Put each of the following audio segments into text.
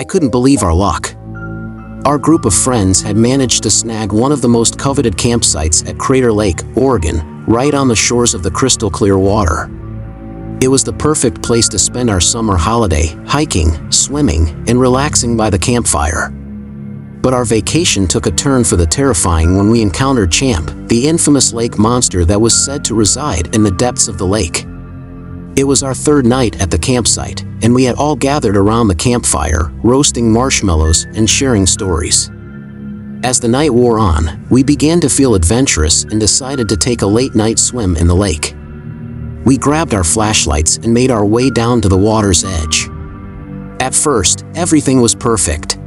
I couldn't believe our luck. Our group of friends had managed to snag one of the most coveted campsites at Crater Lake, Oregon, right on the shores of the crystal clear water. It was the perfect place to spend our summer holiday, hiking, swimming, and relaxing by the campfire. But our vacation took a turn for the terrifying when we encountered Champ, the infamous lake monster that was said to reside in the depths of the lake. It was our third night at the campsite, and we had all gathered around the campfire, roasting marshmallows and sharing stories. As the night wore on, we began to feel adventurous and decided to take a late-night swim in the lake. We grabbed our flashlights and made our way down to the water's edge. At first, everything was perfect.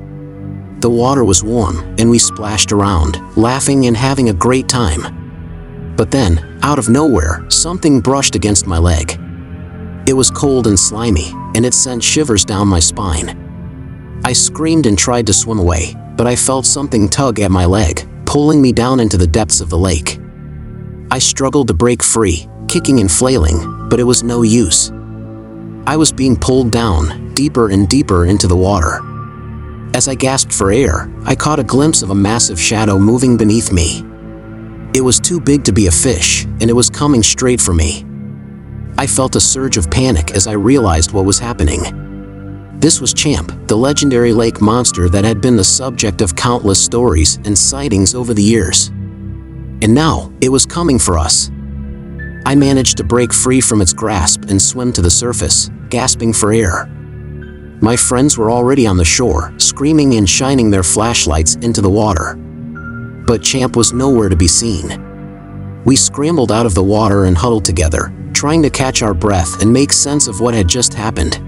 The water was warm, and we splashed around, laughing and having a great time. But then, out of nowhere, something brushed against my leg. It was cold and slimy, and it sent shivers down my spine. I screamed and tried to swim away, but I felt something tug at my leg, pulling me down into the depths of the lake. I struggled to break free, kicking and flailing, but it was no use. I was being pulled down, deeper and deeper into the water. As I gasped for air, I caught a glimpse of a massive shadow moving beneath me. It was too big to be a fish, and it was coming straight for me. I felt a surge of panic as I realized what was happening. This was Champ, the legendary lake monster that had been the subject of countless stories and sightings over the years. And now, it was coming for us. I managed to break free from its grasp and swim to the surface, gasping for air. My friends were already on the shore, screaming and shining their flashlights into the water. But Champ was nowhere to be seen. We scrambled out of the water and huddled together, trying to catch our breath and make sense of what had just happened.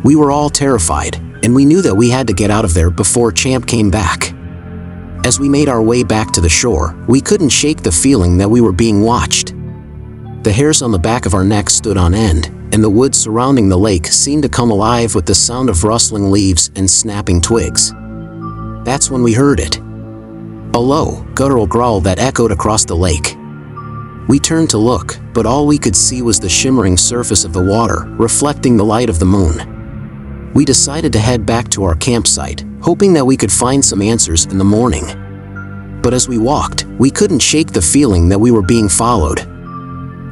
We were all terrified, and we knew that we had to get out of there before Champ came back. As we made our way back to the shore, we couldn't shake the feeling that we were being watched. The hairs on the back of our necks stood on end, and the woods surrounding the lake seemed to come alive with the sound of rustling leaves and snapping twigs. That's when we heard it. A low, guttural growl that echoed across the lake. We turned to look, but all we could see was the shimmering surface of the water, reflecting the light of the moon. We decided to head back to our campsite, hoping that we could find some answers in the morning. But as we walked, we couldn't shake the feeling that we were being followed.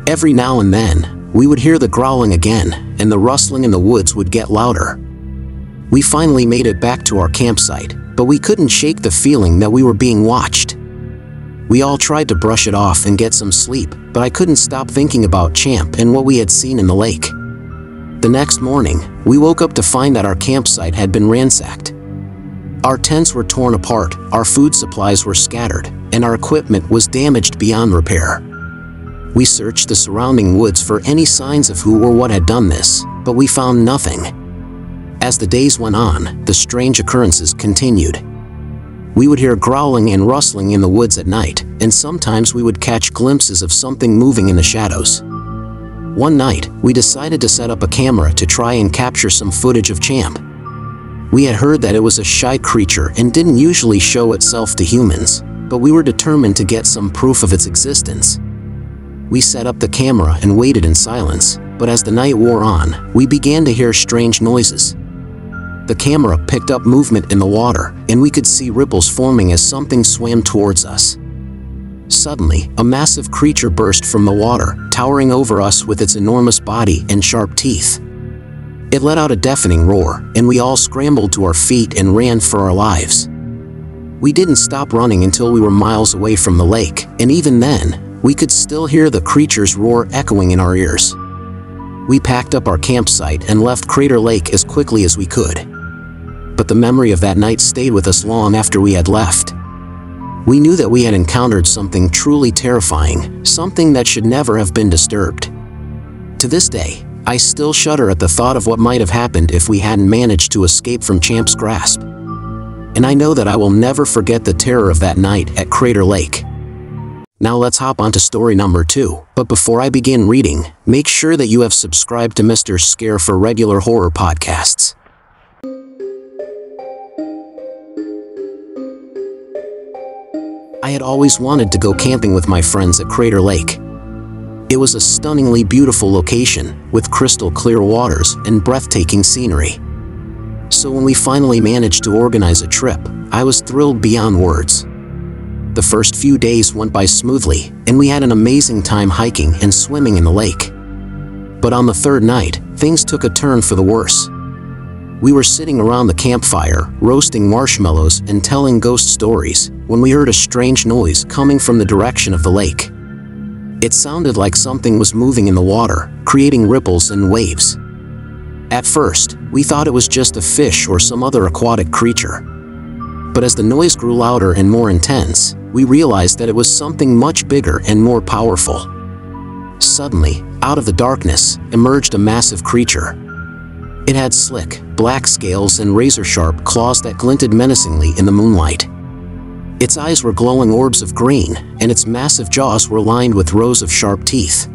Every now and then, we would hear the growling again, and the rustling in the woods would get louder. We finally made it back to our campsite, but we couldn't shake the feeling that we were being watched. We all tried to brush it off and get some sleep, but I couldn't stop thinking about Champ and what we had seen in the lake. The next morning, we woke up to find that our campsite had been ransacked. Our tents were torn apart, our food supplies were scattered, and our equipment was damaged beyond repair. We searched the surrounding woods for any signs of who or what had done this, but we found nothing. As the days went on, the strange occurrences continued. We would hear growling and rustling in the woods at night, and sometimes we would catch glimpses of something moving in the shadows. One night, we decided to set up a camera to try and capture some footage of Champ. We had heard that it was a shy creature and didn't usually show itself to humans, but we were determined to get some proof of its existence. We set up the camera and waited in silence, but as the night wore on, we began to hear strange noises. The camera picked up movement in the water, and we could see ripples forming as something swam towards us. Suddenly, a massive creature burst from the water, towering over us with its enormous body and sharp teeth. It let out a deafening roar, and we all scrambled to our feet and ran for our lives. We didn't stop running until we were miles away from the lake, and even then, we could still hear the creature's roar echoing in our ears. We packed up our campsite and left Crater Lake as quickly as we could. But the memory of that night stayed with us long after we had left. We knew that we had encountered something truly terrifying, something that should never have been disturbed. To this day, I still shudder at the thought of what might have happened if we hadn't managed to escape from Champ's grasp. And I know that I will never forget the terror of that night at Crater Lake. Now let's hop on to story number 2, but before I begin reading, make sure that you have subscribed to Mr. Scare for regular horror podcasts. I had always wanted to go camping with my friends at Crater Lake. It was a stunningly beautiful location, with crystal clear waters and breathtaking scenery. So when we finally managed to organize a trip, I was thrilled beyond words. The first few days went by smoothly, and we had an amazing time hiking and swimming in the lake. But on the third night, things took a turn for the worse. We were sitting around the campfire, roasting marshmallows and telling ghost stories, when we heard a strange noise coming from the direction of the lake. It sounded like something was moving in the water, creating ripples and waves. At first, we thought it was just a fish or some other aquatic creature. But as the noise grew louder and more intense, we realized that it was something much bigger and more powerful. Suddenly, out of the darkness, emerged a massive creature. It had slick, black scales and razor-sharp claws that glinted menacingly in the moonlight. Its eyes were glowing orbs of green, and its massive jaws were lined with rows of sharp teeth.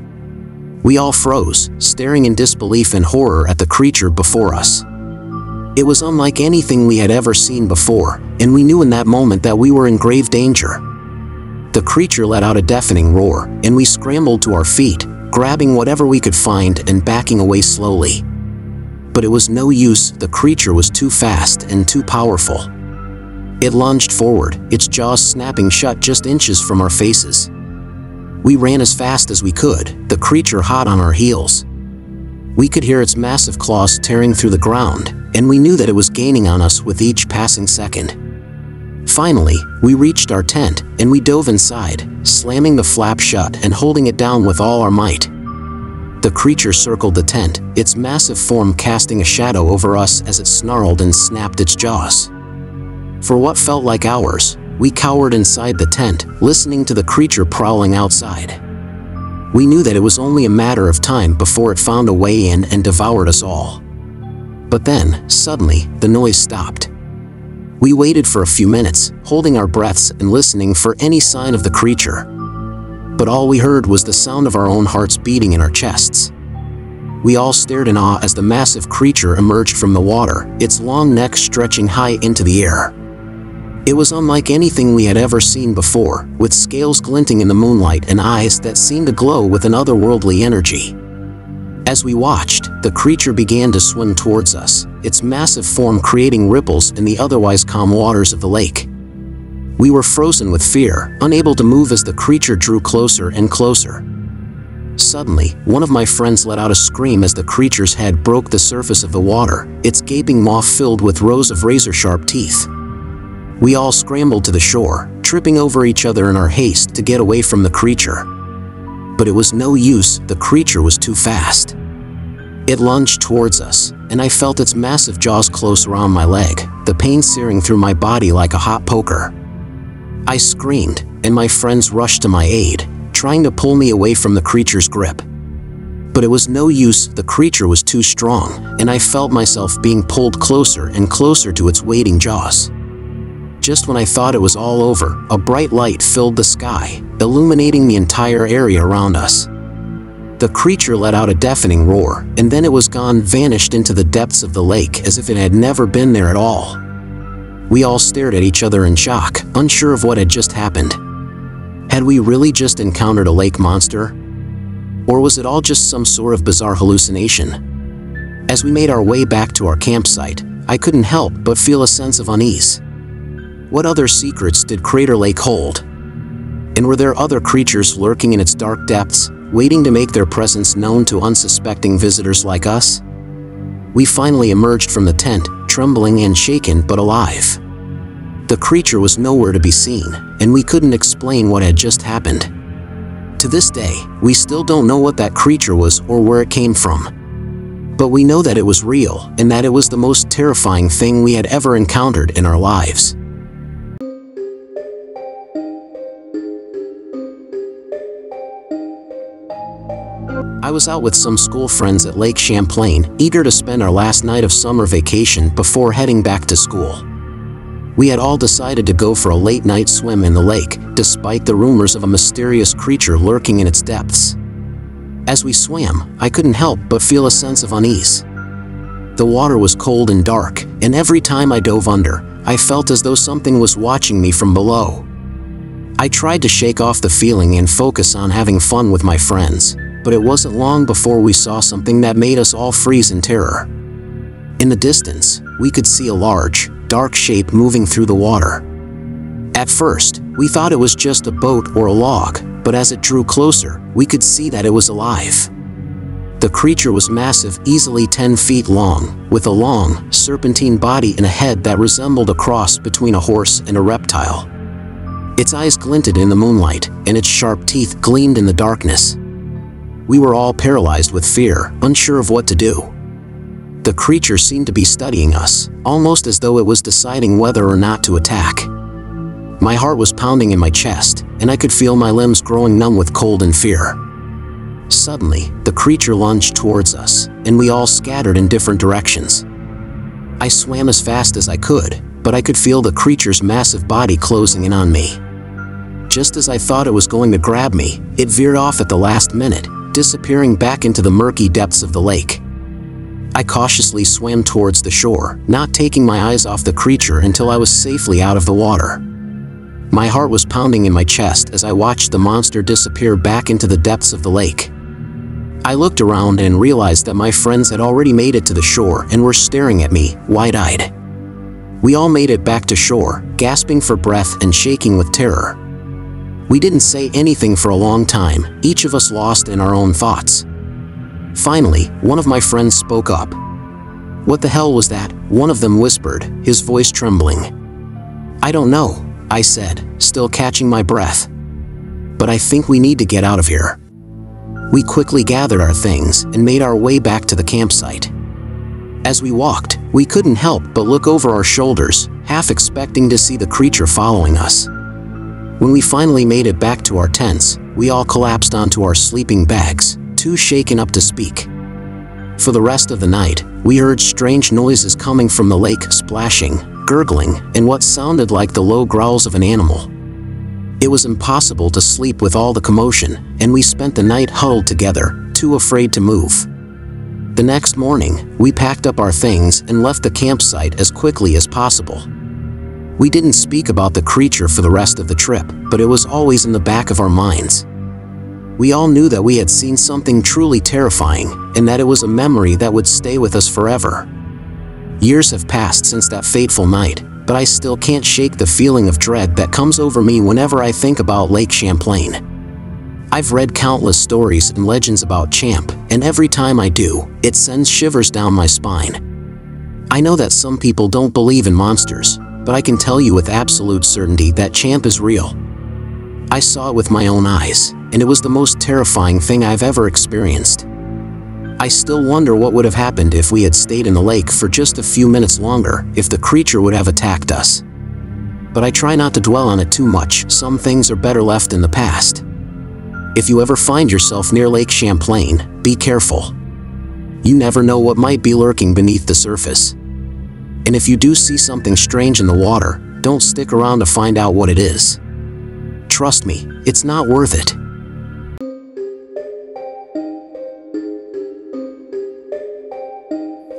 We all froze, staring in disbelief and horror at the creature before us. It was unlike anything we had ever seen before, and we knew in that moment that we were in grave danger. The creature let out a deafening roar, and we scrambled to our feet, grabbing whatever we could find and backing away slowly. But it was no use, the creature was too fast and too powerful. It lunged forward, its jaws snapping shut just inches from our faces. We ran as fast as we could, the creature hot on our heels. We could hear its massive claws tearing through the ground, and we knew that it was gaining on us with each passing second. Finally, we reached our tent, and we dove inside, slamming the flap shut and holding it down with all our might. The creature circled the tent, its massive form casting a shadow over us as it snarled and snapped its jaws. For what felt like hours, we cowered inside the tent, listening to the creature prowling outside. We knew that it was only a matter of time before it found a way in and devoured us all. But then, suddenly, the noise stopped. We waited for a few minutes, holding our breaths and listening for any sign of the creature. But all we heard was the sound of our own hearts beating in our chests. We all stared in awe as the massive creature emerged from the water, its long neck stretching high into the air. It was unlike anything we had ever seen before, with scales glinting in the moonlight and eyes that seemed to glow with an otherworldly energy. As we watched, the creature began to swim towards us, its massive form creating ripples in the otherwise calm waters of the lake. We were frozen with fear, unable to move as the creature drew closer and closer. Suddenly, one of my friends let out a scream as the creature's head broke the surface of the water, its gaping maw filled with rows of razor-sharp teeth. We all scrambled to the shore, tripping over each other in our haste to get away from the creature. But it was no use, the creature was too fast. It lunged towards us, and I felt its massive jaws close around my leg, the pain searing through my body like a hot poker. I screamed, and my friends rushed to my aid, trying to pull me away from the creature's grip. But it was no use, the creature was too strong, and I felt myself being pulled closer and closer to its waiting jaws. Just when I thought it was all over, a bright light filled the sky, illuminating the entire area around us. The creature let out a deafening roar, and then it was gone, vanished into the depths of the lake as if it had never been there at all. We all stared at each other in shock, unsure of what had just happened. Had we really just encountered a lake monster? Or was it all just some sort of bizarre hallucination? As we made our way back to our campsite, I couldn't help but feel a sense of unease. What other secrets did Crater Lake hold? And were there other creatures lurking in its dark depths, waiting to make their presence known to unsuspecting visitors like us? We finally emerged from the tent, trembling and shaken but alive. The creature was nowhere to be seen, and we couldn't explain what had just happened. To this day, we still don't know what that creature was or where it came from. But we know that it was real, and that it was the most terrifying thing we had ever encountered in our lives. I was out with some school friends at Lake Champlain, eager to spend our last night of summer vacation before heading back to school. We had all decided to go for a late-night swim in the lake, despite the rumors of a mysterious creature lurking in its depths. As we swam, I couldn't help but feel a sense of unease. The water was cold and dark, and every time I dove under, I felt as though something was watching me from below. I tried to shake off the feeling and focus on having fun with my friends, but it wasn't long before we saw something that made us all freeze in terror. In the distance, we could see a large, dark shape moving through the water. At first, we thought it was just a boat or a log, but as it drew closer, we could see that it was alive. The creature was massive, easily 10 feet long, with a long, serpentine body and a head that resembled a cross between a horse and a reptile. Its eyes glinted in the moonlight, and its sharp teeth gleamed in the darkness. We were all paralyzed with fear, unsure of what to do. The creature seemed to be studying us, almost as though it was deciding whether or not to attack. My heart was pounding in my chest, and I could feel my limbs growing numb with cold and fear. Suddenly, the creature lunged towards us, and we all scattered in different directions. I swam as fast as I could, but I could feel the creature's massive body closing in on me. Just as I thought it was going to grab me, it veered off at the last minute, disappearing back into the murky depths of the lake. I cautiously swam towards the shore, not taking my eyes off the creature until I was safely out of the water. My heart was pounding in my chest as I watched the monster disappear back into the depths of the lake. I looked around and realized that my friends had already made it to the shore and were staring at me, wide-eyed. We all made it back to shore, gasping for breath and shaking with terror. We didn't say anything for a long time, each of us lost in our own thoughts. Finally, one of my friends spoke up. "What the hell was that?" one of them whispered, his voice trembling. "I don't know," I said, still catching my breath. "But I think we need to get out of here." We quickly gathered our things and made our way back to the campsite. As we walked, we couldn't help but look over our shoulders, half expecting to see the creature following us. When we finally made it back to our tents, we all collapsed onto our sleeping bags, too shaken up to speak. For the rest of the night, we heard strange noises coming from the lake, splashing, gurgling, and what sounded like the low growls of an animal. It was impossible to sleep with all the commotion, and we spent the night huddled together, too afraid to move. The next morning, we packed up our things and left the campsite as quickly as possible. We didn't speak about the creature for the rest of the trip, but it was always in the back of our minds. We all knew that we had seen something truly terrifying, and that it was a memory that would stay with us forever. Years have passed since that fateful night, but I still can't shake the feeling of dread that comes over me whenever I think about Lake Champlain. I've read countless stories and legends about Champ, and every time I do, it sends shivers down my spine. I know that some people don't believe in monsters, but I can tell you with absolute certainty that Champ is real. I saw it with my own eyes, and it was the most terrifying thing I've ever experienced. I still wonder what would have happened if we had stayed in the lake for just a few minutes longer, if the creature would have attacked us. But I try not to dwell on it too much. Some things are better left in the past. If you ever find yourself near Lake Champlain, be careful. You never know what might be lurking beneath the surface. And if you do see something strange in the water, don't stick around to find out what it is. Trust me, it's not worth it.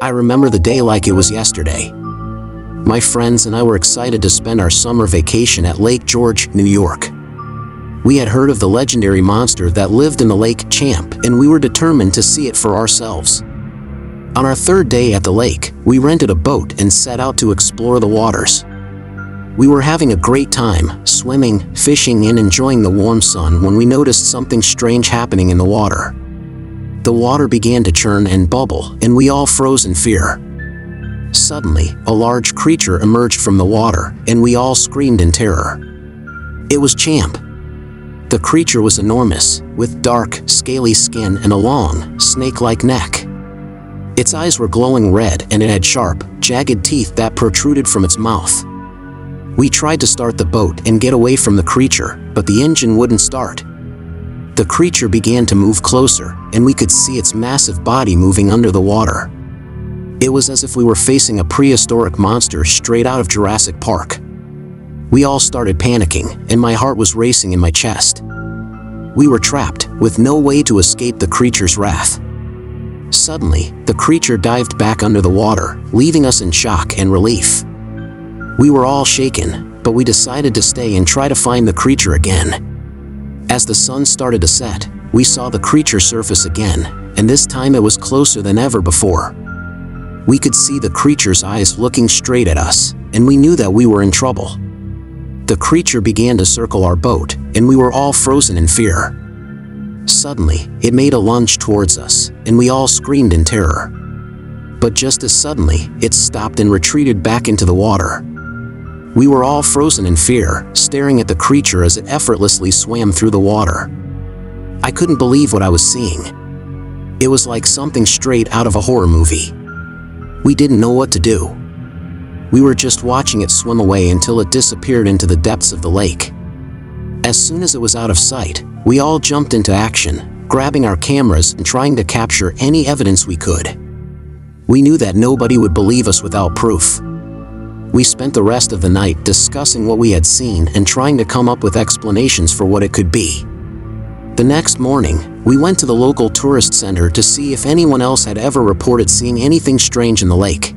I remember the day like it was yesterday. My friends and I were excited to spend our summer vacation at Lake George, New York. We had heard of the legendary monster that lived in the Lake Champ, and we were determined to see it for ourselves. On our third day at the lake, we rented a boat and set out to explore the waters. We were having a great time, swimming, fishing, and enjoying the warm sun when we noticed something strange happening in the water. The water began to churn and bubble, and we all froze in fear. Suddenly, a large creature emerged from the water, and we all screamed in terror. It was Champ. The creature was enormous, with dark, scaly skin and a long, snake-like neck. Its eyes were glowing red, and it had sharp, jagged teeth that protruded from its mouth. We tried to start the boat and get away from the creature, but the engine wouldn't start. The creature began to move closer, and we could see its massive body moving under the water. It was as if we were facing a prehistoric monster straight out of Jurassic Park. We all started panicking, and my heart was racing in my chest. We were trapped, with no way to escape the creature's wrath. Suddenly, the creature dived back under the water, leaving us in shock and relief. We were all shaken, but we decided to stay and try to find the creature again. As the sun started to set, we saw the creature surface again, and this time it was closer than ever before. We could see the creature's eyes looking straight at us, and we knew that we were in trouble. The creature began to circle our boat, and we were all frozen in fear. Suddenly, it made a lunge towards us, and we all screamed in terror. But just as suddenly, it stopped and retreated back into the water. We were all frozen in fear, staring at the creature as it effortlessly swam through the water. I couldn't believe what I was seeing. It was like something straight out of a horror movie. We didn't know what to do. We were just watching it swim away until it disappeared into the depths of the lake. As soon as it was out of sight, we all jumped into action, grabbing our cameras and trying to capture any evidence we could. We knew that nobody would believe us without proof. We spent the rest of the night discussing what we had seen and trying to come up with explanations for what it could be. The next morning, we went to the local tourist center to see if anyone else had ever reported seeing anything strange in the lake.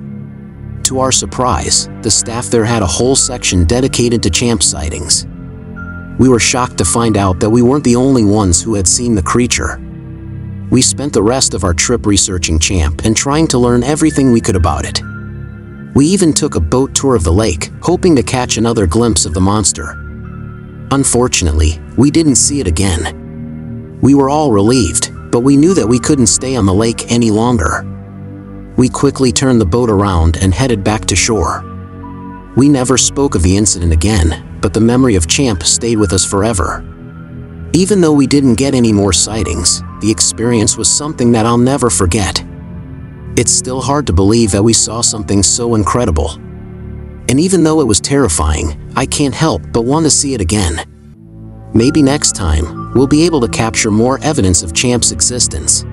To our surprise, the staff there had a whole section dedicated to Champ sightings. We were shocked to find out that we weren't the only ones who had seen the creature. We spent the rest of our trip researching Champ and trying to learn everything we could about it. We even took a boat tour of the lake, hoping to catch another glimpse of the monster. Unfortunately, we didn't see it again. We were all relieved, but we knew that we couldn't stay on the lake any longer. We quickly turned the boat around and headed back to shore. We never spoke of the incident again, but the memory of Champ stayed with us forever. Even though we didn't get any more sightings, the experience was something that I'll never forget. It's still hard to believe that we saw something so incredible. And even though it was terrifying, I can't help but want to see it again. Maybe next time, we'll be able to capture more evidence of Champ's existence.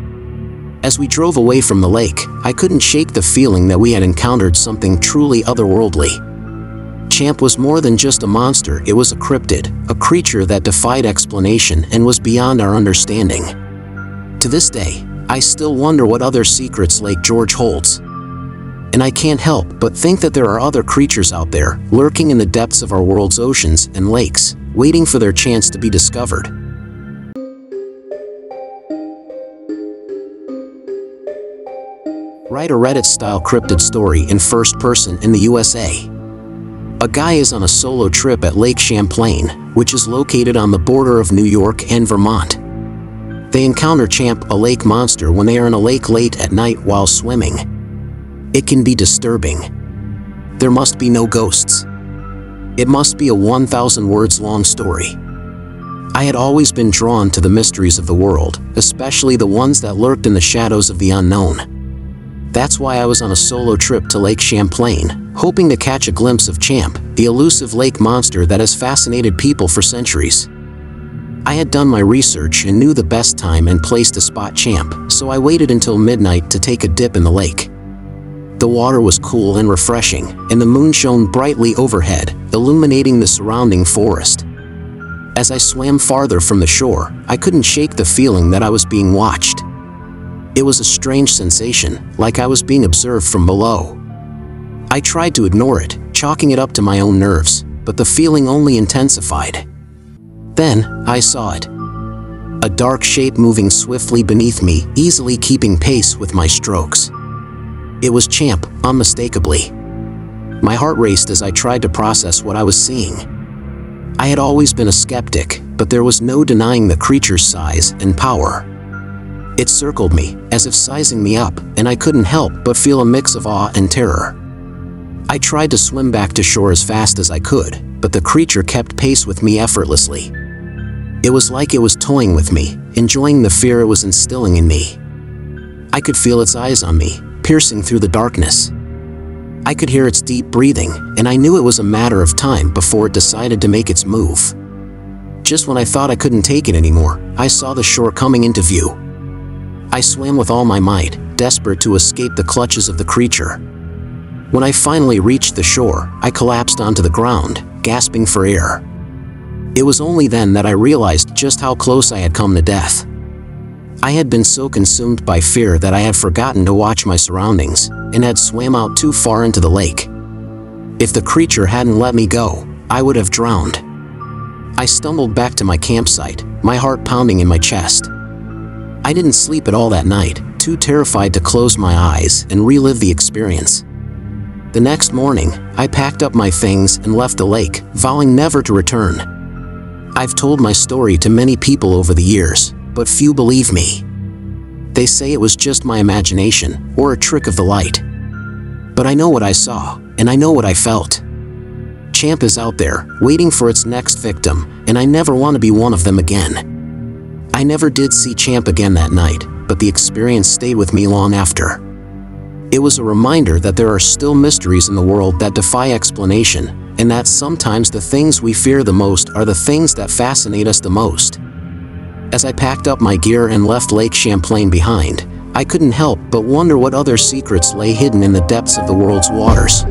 As we drove away from the lake, I couldn't shake the feeling that we had encountered something truly otherworldly. Champ was more than just a monster, it was a cryptid, a creature that defied explanation and was beyond our understanding. To this day, I still wonder what other secrets Lake George holds. And I can't help but think that there are other creatures out there, lurking in the depths of our world's oceans and lakes, waiting for their chance to be discovered. Write a Reddit-style cryptid story in first person in the USA. A guy is on a solo trip at Lake Champlain, which is located on the border of New York and Vermont. They encounter Champ, a lake monster, when they are in a lake late at night while swimming. It can be disturbing. There must be no ghosts. It must be a 1,000 words long story. I had always been drawn to the mysteries of the world, especially the ones that lurked in the shadows of the unknown. That's why I was on a solo trip to Lake Champlain, hoping to catch a glimpse of Champ, the elusive lake monster that has fascinated people for centuries. I had done my research and knew the best time and place to spot Champ, so I waited until midnight to take a dip in the lake. The water was cool and refreshing, and the moon shone brightly overhead, illuminating the surrounding forest. As I swam farther from the shore, I couldn't shake the feeling that I was being watched. It was a strange sensation, like I was being observed from below. I tried to ignore it, chalking it up to my own nerves, but the feeling only intensified. Then, I saw it. A dark shape moving swiftly beneath me, easily keeping pace with my strokes. It was Champ, unmistakably. My heart raced as I tried to process what I was seeing. I had always been a skeptic, but there was no denying the creature's size and power. It circled me, as if sizing me up, and I couldn't help but feel a mix of awe and terror. I tried to swim back to shore as fast as I could, but the creature kept pace with me effortlessly. It was like it was toying with me, enjoying the fear it was instilling in me. I could feel its eyes on me, piercing through the darkness. I could hear its deep breathing, and I knew it was a matter of time before it decided to make its move. Just when I thought I couldn't take it anymore, I saw the shore coming into view. I swam with all my might, desperate to escape the clutches of the creature. When I finally reached the shore, I collapsed onto the ground, gasping for air. It was only then that I realized just how close I had come to death. I had been so consumed by fear that I had forgotten to watch my surroundings, and had swam out too far into the lake. If the creature hadn't let me go, I would have drowned. I stumbled back to my campsite, my heart pounding in my chest. I didn't sleep at all that night, too terrified to close my eyes and relive the experience. The next morning, I packed up my things and left the lake, vowing never to return. I've told my story to many people over the years, but few believe me. They say it was just my imagination or a trick of the light. But I know what I saw, and I know what I felt. Champ is out there, waiting for its next victim, and I never want to be one of them again. I never did see Champ again that night, but the experience stayed with me long after. It was a reminder that there are still mysteries in the world that defy explanation, and that sometimes the things we fear the most are the things that fascinate us the most. As I packed up my gear and left Lake Champlain behind, I couldn't help but wonder what other secrets lay hidden in the depths of the world's waters.